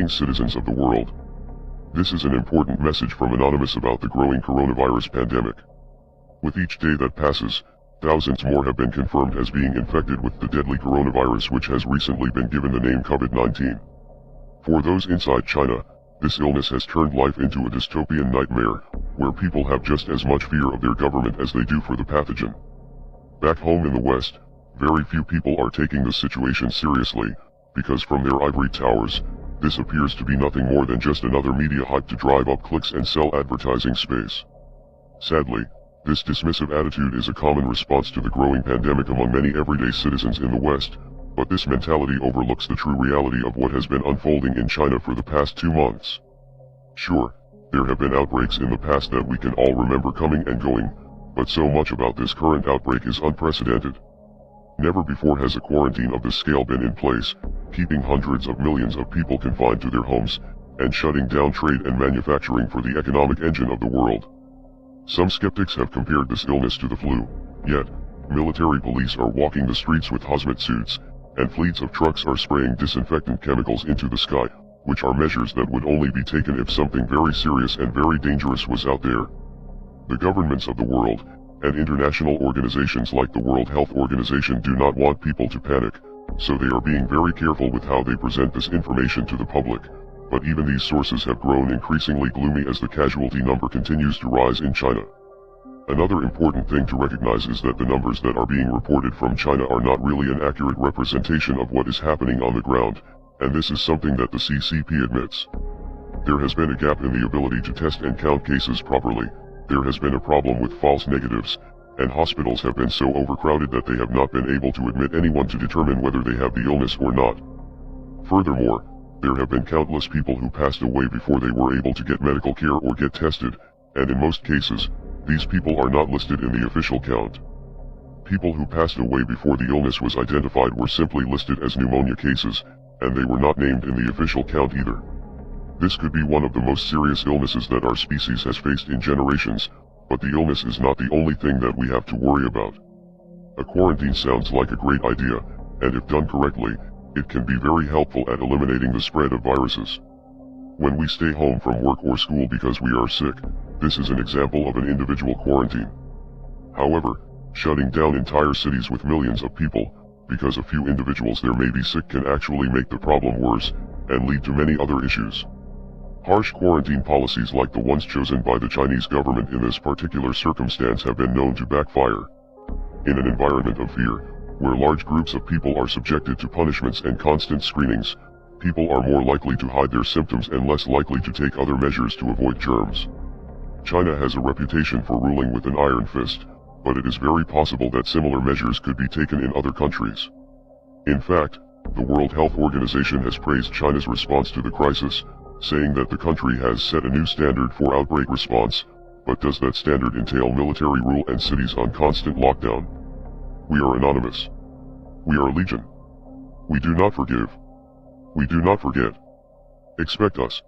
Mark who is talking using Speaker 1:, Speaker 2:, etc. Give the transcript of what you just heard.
Speaker 1: greetings citizens of the world. This is an important message from Anonymous about the growing coronavirus pandemic. With each day that passes, thousands more have been confirmed as being infected with the deadly coronavirus, which has recently been given the name COVID-19. For those inside China, this illness has turned life into a dystopian nightmare, where people have just as much fear of their government as they do for the pathogen. Back home in the West, very few people are taking the situation seriously, because from their ivory towers, this appears to be nothing more than just another media hype to drive up clicks and sell advertising space. Sadly, this dismissive attitude is a common response to the growing pandemic among many everyday citizens in the West, but this mentality overlooks the true reality of what has been unfolding in China for the past 2 months. Sure, there have been outbreaks in the past that we can all remember coming and going, but so much about this current outbreak is unprecedented. Never before has a quarantine of this scale been in place, keeping hundreds of millions of people confined to their homes, and shutting down trade and manufacturing for the economic engine of the world. Some skeptics have compared this illness to the flu, yet, military police are walking the streets with hazmat suits, and fleets of trucks are spraying disinfectant chemicals into the sky, which are measures that would only be taken if something very serious and very dangerous was out there. The governments of the world, and international organizations like the World Health Organization do not want people to panic, so they are being very careful with how they present this information to the public, but even these sources have grown increasingly gloomy as the casualty number continues to rise in China. Another important thing to recognize is that the numbers that are being reported from China are not really an accurate representation of what is happening on the ground, and this is something that the CCP admits. There has been a gap in the ability to test and count cases properly. There has been a problem with false negatives, and hospitals have been so overcrowded that they have not been able to admit anyone to determine whether they have the illness or not. Furthermore, there have been countless people who passed away before they were able to get medical care or get tested, and in most cases, these people are not listed in the official count. People who passed away before the illness was identified were simply listed as pneumonia cases, and they were not named in the official count either. This could be one of the most serious illnesses that our species has faced in generations, but the illness is not the only thing that we have to worry about. A quarantine sounds like a great idea, and if done correctly, it can be very helpful at eliminating the spread of viruses. When we stay home from work or school because we are sick, this is an example of an individual quarantine. However, shutting down entire cities with millions of people, because a few individuals there may be sick, can actually make the problem worse, and lead to many other issues. Harsh quarantine policies like the ones chosen by the Chinese government in this particular circumstance have been known to backfire. In an environment of fear, where large groups of people are subjected to punishments and constant screenings, people are more likely to hide their symptoms and less likely to take other measures to avoid germs. China has a reputation for ruling with an iron fist, but it is very possible that similar measures could be taken in other countries. In fact, the World Health Organization has praised China's response to the crisis, saying that the country has set a new standard for outbreak response, but does that standard entail military rule and cities on constant lockdown? We are Anonymous. We are Legion. We do not forgive. We do not forget. Expect us.